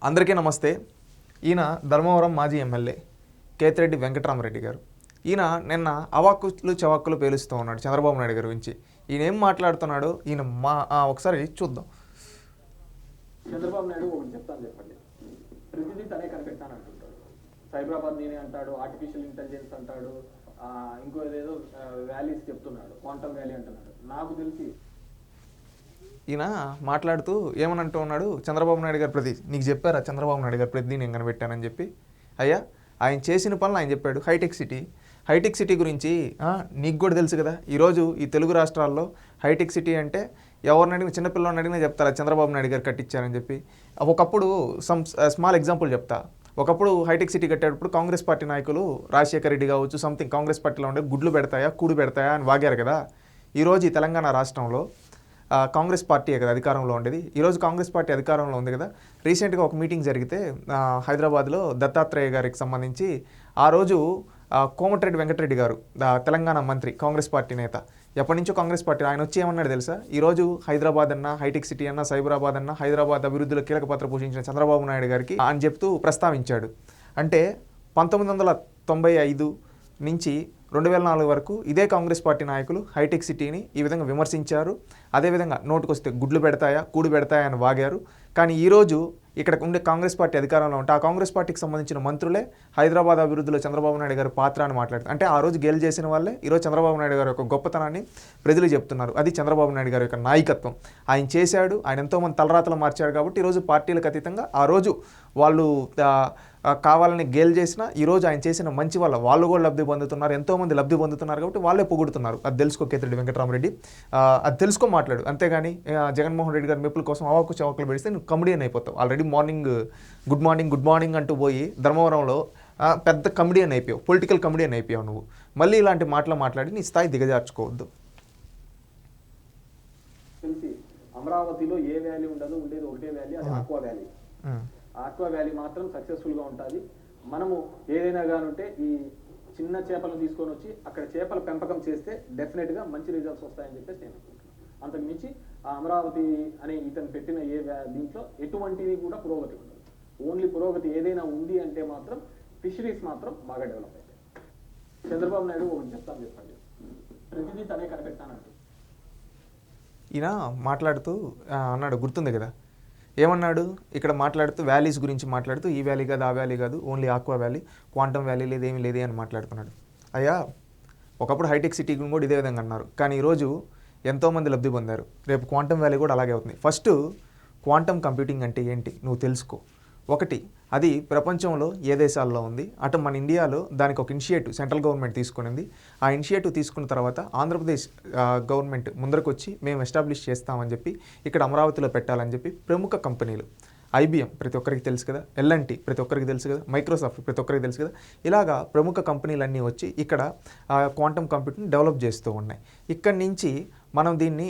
అందరికీ నమస్తే. ఈయన ధర్మవరం మాజీ ఎమ్మెల్యే కేతిరెడ్డి వెంకటరామరెడ్డి గారు. ఈయన నిన్న అవాక్కులు చవాక్కులు పేలుస్తూ ఉన్నాడు చంద్రబాబు నాయుడు గారి గురించి. ఈయన ఏం మాట్లాడుతున్నాడో ఈయన ఒకసారి చూద్దాం. చంద్రబాబు నాయుడు ఒకటి చెప్పండి, ప్రతిదీ తనే కనిపెట్టాను అంటుంటాడు. సైబరాబాద్ నేనే అంటాడు, ఆర్టిఫిషియల్ ఇంటెలిజెన్స్ అంటాడు, ఇంకో ఏదేదో వ్యాలీస్ చెప్తున్నాడు, క్వాంటమ్ వ్యాలీ అంటున్నాడు. నాకు తెలిసి ఈయన మాట్లాడుతూ ఏమని అంటూ ఉన్నాడు, చంద్రబాబు నాయుడు గారు ప్రతి నీకు చెప్పారా చంద్రబాబు నాయుడు గారు ప్రతిదీ నేను కనిపెట్టానని చెప్పి. అయ్యా ఆయన చేసిన పనులు ఆయన చెప్పాడు. హైటెక్ సిటీ గురించి నీకు కూడా తెలుసు కదా. ఈరోజు ఈ తెలుగు రాష్ట్రాల్లో హైటెక్ సిటీ అంటే ఎవరిని అడిగిన చిన్నపిల్లలని అడిగినా చెప్తారా చంద్రబాబు నాయుడు గారు కట్టించారని చెప్పి. ఒకప్పుడు స్మాల్ ఎగ్జాంపుల్ చెప్తా. ఒకప్పుడు హైటెక్ సిటీ కట్టేటప్పుడు కాంగ్రెస్ పార్టీ నాయకులు రాజశేఖర రెడ్డి కావచ్చు సంథింగ్ కాంగ్రెస్ పార్టీలో ఉండే గుడ్లు పెడతాయా కూడు పెడతాయా అని వాగారు కదా. ఈరోజు ఈ తెలంగాణ రాష్ట్రంలో కాంగ్రెస్ పార్టీ కదా అధికారంలో ఉండేది. ఈరోజు కాంగ్రెస్ పార్టీ అధికారంలో ఉంది కదా. రీసెంట్గా ఒక మీటింగ్ జరిగితే హైదరాబాద్లో దత్తాత్రేయ గారికి సంబంధించి ఆ రోజు కోమటిరెడ్డి వెంకటరెడ్డి గారు తెలంగాణ మంత్రి కాంగ్రెస్ పార్టీ నేత ఎప్పటి నుంచో కాంగ్రెస్ పార్టీ ఆయన వచ్చి ఏమన్నాడు తెలుసా, ఈరోజు హైదరాబాద్ అన్న హైటెక్ సిటీ అన్న సైబరాబాద్ అన్న హైదరాబాద్ అభివృద్ధిలో కీలక పాత్ర పోషించిన చంద్రబాబు నాయుడు గారికి అని చెప్తూ ప్రస్తావించాడు. అంటే 1995 నుంచి 2004 వరకు ఇదే కాంగ్రెస్ పార్టీ నాయకులు హైటెక్ సిటీని ఈ విధంగా విమర్శించారు. అదేవిధంగా నోటుకొస్తే గుడ్లు పెడతాయా కూడు పెడతాయా అని వాగారు. కానీ ఈరోజు ఇక్కడ ఉండే కాంగ్రెస్ పార్టీ అధికారంలో ఉంటే ఆ కాంగ్రెస్ పార్టీకి సంబంధించిన మంత్రులే హైదరాబాద్ అభివృద్ధిలో చంద్రబాబు నాయుడు గారి పాత్ర అని మాట్లాడుతారు. అంటే ఆ రోజు గేలు చేసిన వాళ్ళే ఈరోజు చంద్రబాబు నాయుడు గారి యొక్క గొప్పతనాన్ని ప్రజలు చెప్తున్నారు. అది చంద్రబాబు నాయుడు గారి యొక్క నాయకత్వం. ఆయన చేశాడు, ఆయన ఎంతోమంది తలరాతలు మార్చాడు. కాబట్టి ఈరోజు పార్టీలకు అతీతంగా ఆ రోజు వాళ్ళు కావాలని గేలు చేసినా ఈరోజు ఆయన చేసిన మంచి వల్ల వాళ్ళు కూడా లబ్ధి పొందుతున్నారు, ఎంతోమంది లబ్ధి పొందుతున్నారు. కాబట్టి వాళ్ళే పొగుడుతున్నారు. అది తెలుసుకో కేతిరెడ్డి వెంకటరామరెడ్డి, అది తెలుసుకో మాట్లాడు. అంతేగాని జగన్మోహన్ రెడ్డి గారి మెప్పుల కోసం అవాకు చవాకులు పెడితే నువ్వు కమెడియన్ అయిపోతావు. ఆల్రెడీ గుడ్ మార్నింగ్ అంటూ పోయి ధర్మవరంలో పెద్ద కమెడియన్ అయిపోయావు, పొలిటికల్ కమెడియన్ అయిపోయావు. నువ్వు మళ్ళీ ఇలాంటి మాటలు మాట్లాడి నీ స్థాయి దిగజార్చుకోవద్దు. తెలిసి అమరావతిలో ఏ వ్యాలీ ఉండదు, ఉండేది ఒకటే వ్యాలీ, అది ఆక్వా వ్యాలీ. ఆక్వా వ్యాలీ మాత్రం సక్సెస్ఫుల్గా ఉంటుంది. మనము ఏదైనా కానుంటే ఈ చిన్న చేపలను తీసుకొని వచ్చి అక్కడ చేపల పెంపకం చేస్తే డెఫినెట్గా మంచి రిజల్ట్స్ వస్తాయని చెప్పేసి నేను అనుకుంటున్నాను. అంతకు మించి ఆ అమరావతి అని ఇతను పెట్టిన దీంట్లో ఎటువంటిది కూడా పురోగతి ఉండదు. ఓన్లీ పురోగతి ఏదైనా ఉంది అంటే మాత్రం ఫిషరీస్ మాత్రం బాగా డెవలప్ అవుతాయి. చంద్రబాబు నాయుడు ఒకటి చెప్పండి, ప్రతిదీ తనే కనిపెట్టానంటూ ఈయన మాట్లాడుతూ అన్నాడు, గుర్తుంది కదా ఏమన్నాడు. ఇక్కడ మాట్లాడుతూ వ్యాలీస్ గురించి మాట్లాడుతూ ఈ వ్యాలీ కాదు ఆ వ్యాలీ కాదు only aqua valley, quantum valley లేదేమీ లేదే అని మాట్లాడుతున్నాడు. అయ్యా ఒకప్పుడు హైటెక్ సిటీ కూడా ఇదే విధంగా అన్నారు. కానీ ఈరోజు ఎంతోమంది లబ్ధి పొందారు. రేపు క్వాంటమ్ వ్యాలీ కూడా అలాగే అవుతుంది. ఫస్ట్ క్వాంటమ్ కంప్యూటింగ్ అంటే ఏంటి నువ్వు తెలుసుకో. ఒకటి, అది ప్రపంచంలో ఏ దేశాల్లో ఉంది, అటు మన ఇండియాలో దానికి ఒక ఇనిషియేటివ్ సెంట్రల్ గవర్నమెంట్ తీసుకునింది. ఆ ఇనిషియేటివ్ తీసుకున్న తర్వాత ఆంధ్రప్రదేశ్ గవర్నమెంట్ ముందరకు వచ్చి మేము ఎస్టాబ్లిష్ చేస్తామని చెప్పి ఇక్కడ అమరావతిలో పెట్టాలని చెప్పి ప్రముఖ కంపెనీలు IBM ప్రతి ఒక్కరికి తెలుసు కదా, L&T ప్రతి ఒక్కరికి తెలుసు కదా, మైక్రోసాఫ్ట్ ప్రతి ఒక్కరికి తెలుసు కదా, ఇలాగా ప్రముఖ కంపెనీలన్నీ వచ్చి ఇక్కడ క్వాంటమ్ కంప్యూటింగ్ డెవలప్ చేస్తూ ఉన్నాయి. ఇక్కడి నుంచి మనం దీన్ని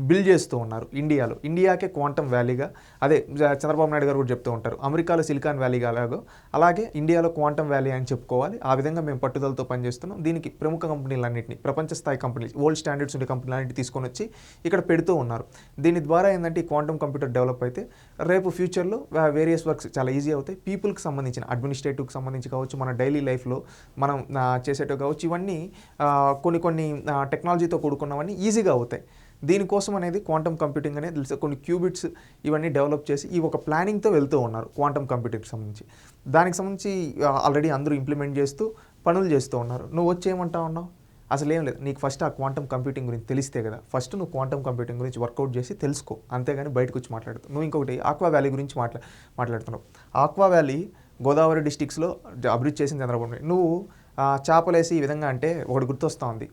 బిల్డ్ చేస్తూ ఉన్నారు ఇండియాలో. ఇండియాకే క్వాంటమ్ వ్యాలీగా, అదే చంద్రబాబు నాయుడు గారు కూడా చెప్తూ ఉంటారు అమెరికాలో సిలికాన్ వ్యాలీగా అలాగే ఇండియాలో క్వాంటమ్ వ్యాలీ అని చెప్పుకోవాలి. ఆ విధంగా మేము పట్టుదలతో పనిచేస్తున్నాం. దీనికి ప్రముఖ కంపెనీలన్నింటినీ ప్రపంచ స్థాయి కంపెనీలు వరల్డ్ స్టాండర్డ్స్ ఉండే కంపెనీలన్నింటినీ తీసుకొని వచ్చి ఇక్కడ పెడుతూ ఉన్నారు. దీని ద్వారా ఏంటంటే ఈ క్వాంటమ్ కంప్యూటర్ డెవలప్ అయితే రేపు ఫ్యూచర్లో వేరియస్ వర్క్స్ చాలా ఈజీ అవుతాయి. పీపుల్కి సంబంధించిన అడ్మినిస్ట్రేటివ్కి సంబంధించి కావచ్చు, మన డైలీ లైఫ్లో మనం చేసేటవి కావచ్చు, ఇవన్నీ కొన్ని టెక్నాలజీతో కూడుకున్నవన్నీ ఈజీగా అవుతాయి. దీనికోసం అనేది క్వాంటమ్ కంప్యూటింగ్ అనేది తెలుసు. కొన్ని క్యూబిట్స్ ఇవన్నీ డెవలప్ చేసి ఈ ఒక ప్లానింగ్తో వెళ్తూ ఉన్నారు క్వాంటమ్ కంప్యూటింగ్కి సంబంధించి. దానికి సంబంధించి ఆల్రెడీ అందరూ ఇంప్లిమెంట్ చేస్తూ పనులు చేస్తూ ఉన్నారు. నువ్వు వచ్చి ఏమంటా ఉన్నావు, అసలు ఏం లేదు. నీకు ఫస్ట్ ఆ క్వాంటమ్ కంప్యూటింగ్ గురించి తెలిస్తే కదా, ఫస్ట్ నువ్వు క్వాంటమ్ కంప్యూటింగ్ గురించి వర్కౌట్ చేసి తెలుసుకో, అంతేగాని బయటకు వచ్చి మాట్లాడుతావు. నువ్వు ఇంకొకటి ఆక్వా వ్యాలీ గురించి మాట్లాడుతున్నావు. ఆక్వా వ్యాలీ గోదావరి డిస్టిక్స్లో అభివృద్ధి చేసిన చంద్రబాబు నాయుడు. నువ్వు చేపలేసి ఈ విధంగా అంటే ఒకటి గుర్తొస్తూ ఉంది,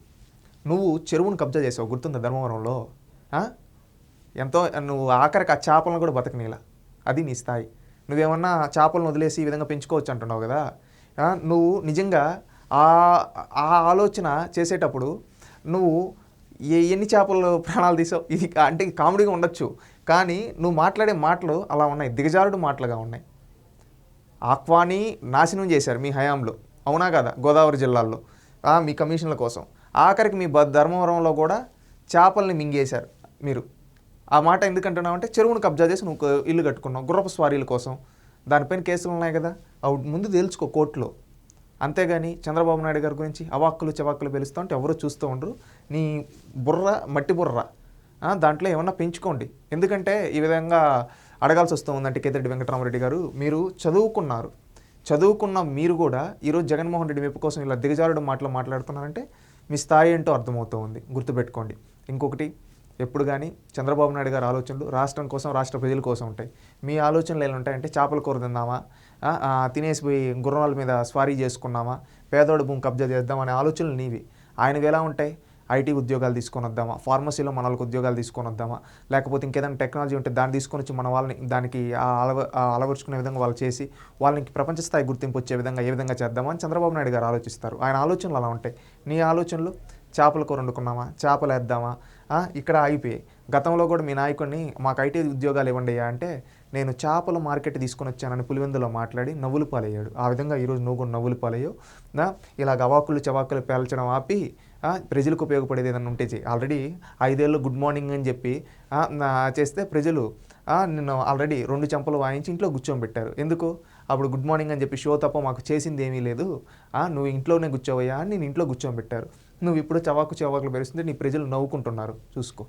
నువ్వు చెరువును కబ్జా చేసావు, గుర్తుందా ధర్మవరంలో? ఎంతో నువ్వు ఆఖరికి ఆ చేపలను కూడా బతకనీలా. అది నీ స్థాయి. నువ్వేమన్నా చేపలను వదిలేసి ఈ విధంగా పెంచుకోవచ్చు అంటున్నావు కదా. నువ్వు నిజంగా ఆ ఆలోచన చేసేటప్పుడు నువ్వు ఎన్ని చేపలు ప్రాణాలు తీసావు? ఇది అంటే కామెడీగా ఉండొచ్చు, కానీ నువ్వు మాట్లాడే మాటలు అలా ఉన్నాయి, దిగజారుడు మాటలుగా ఉన్నాయి. ఆక్వాని నాశనం చేశారు మీ హయాంలో, అవునా కదా? గోదావరి జిల్లాల్లో మీ కమిషన్ల కోసం. ఆఖరికి మీ ధర్మవరంలో కూడా చేపల్ని మింగేశారు మీరు. ఆ మాట ఎందుకంటున్నావు అంటే చెరువును కబ్జా చేసి నువ్వు ఇల్లు కట్టుకున్నావు గుర్రపు స్వారీల కోసం. దానిపైన కేసులు ఉన్నాయి కదా, అవి ముందు తేల్చుకో కోర్టులో. అంతేగాని చంద్రబాబు నాయుడు గారి గురించి అవాక్కులు చవాక్కులు పిలుస్తూ ఉంటే ఎవరో చూస్తూ ఉండరు. నీ బుర్ర మట్టి బుర్ర, దాంట్లో ఏమన్నా పెంచుకోండి. ఎందుకంటే ఈ విధంగా అడగాల్సి వస్తూ ఉందంటే కేతిరెడ్డి వెంకటరామరెడ్డి గారు, మీరు చదువుకున్న మీరు కూడా ఈరోజు జగన్మోహన్ రెడ్డి మెప్పు కోసం ఇలా దిగజారుడు మాట్లాడుతున్నారంటే మీ స్థాయి ఏంటో అర్థమవుతూ ఉంది. గుర్తుపెట్టుకోండి. ఇంకొకటి, ఎప్పుడు కానీ చంద్రబాబు నాయుడు గారి ఆలోచనలు రాష్ట్రం కోసం, రాష్ట్ర ప్రజల కోసం ఉంటాయి. మీ ఆలోచనలు ఎలా ఉంటాయంటే చేపల కూర తిందామా, తినేసిపోయి గుర్రాల మీద స్వారీ చేసుకున్నామా, పేదోడు భూమి కబ్జా చేద్దాం అనే ఆలోచనలు నీవి. ఆయనవి ఎలా ఉంటాయి? ఐటీ ఉద్యోగాలు తీసుకొని వద్దామా, ఫార్మసీలో మన వాళ్ళకి ఉద్యోగాలు తీసుకొని వద్దామా, లేకపోతే ఇంకేదైనా టెక్నాలజీ ఉంటే దాన్ని తీసుకొని వచ్చి మన వాళ్ళని దానికి అలవరుచుకునే విధంగా వాళ్ళు చేసి వాళ్ళకి ప్రపంచ స్థాయి గుర్తింపు వచ్చే విధంగా ఏ విధంగా చేద్దామా అని చంద్రబాబు నాయుడు గారు ఆలోచిస్తారు. ఆయన ఆలోచనలు అలా ఉంటాయి. నీ ఆలోచనలు చేపల కూర వండుకున్నామా, చేపలు వేద్దామా, ఇక్కడ ఆగిపోయాయి. గతంలో కూడా మీ నాయకుడిని మాకు ఐటీ ఉద్యోగాలు ఇవ్వండి అంటే నేను చేపల మార్కెట్ తీసుకొని వచ్చానని పులివెందులో మాట్లాడి నవ్వులు పాలయ్యాడు. ఆ విధంగా ఈరోజు నువ్వు కూడా నవ్వులు పాలయ్యావు. ఇలా అవాకులు చవాకులు పేల్చడం ఆపి ప్రజలకు ఉపయోగపడేది ఏదైనా ఉంటే చేయి. ఆల్రెడీ 5 ఏళ్ళు గుడ్ మార్నింగ్ అని చెప్పి చేస్తే ప్రజలు నిన్ను ఆల్రెడీ 2 చెంపలు వాయించి ఇంట్లో కూర్చోబెట్టారు. ఎందుకు? అప్పుడు గుడ్ మార్నింగ్ అని చెప్పి షో తప్ప మాకు చేసింది ఏమీ లేదు, నువ్వు ఇంట్లోనే కూర్చోవయ్యా అని నేను ఇంట్లో కూర్చోబెట్టారు. నువ్వు ఇప్పుడు చవాకులు పెరుస్తుంటే నీ ప్రజలు నవ్వుకుంటున్నారు. చూసుకో.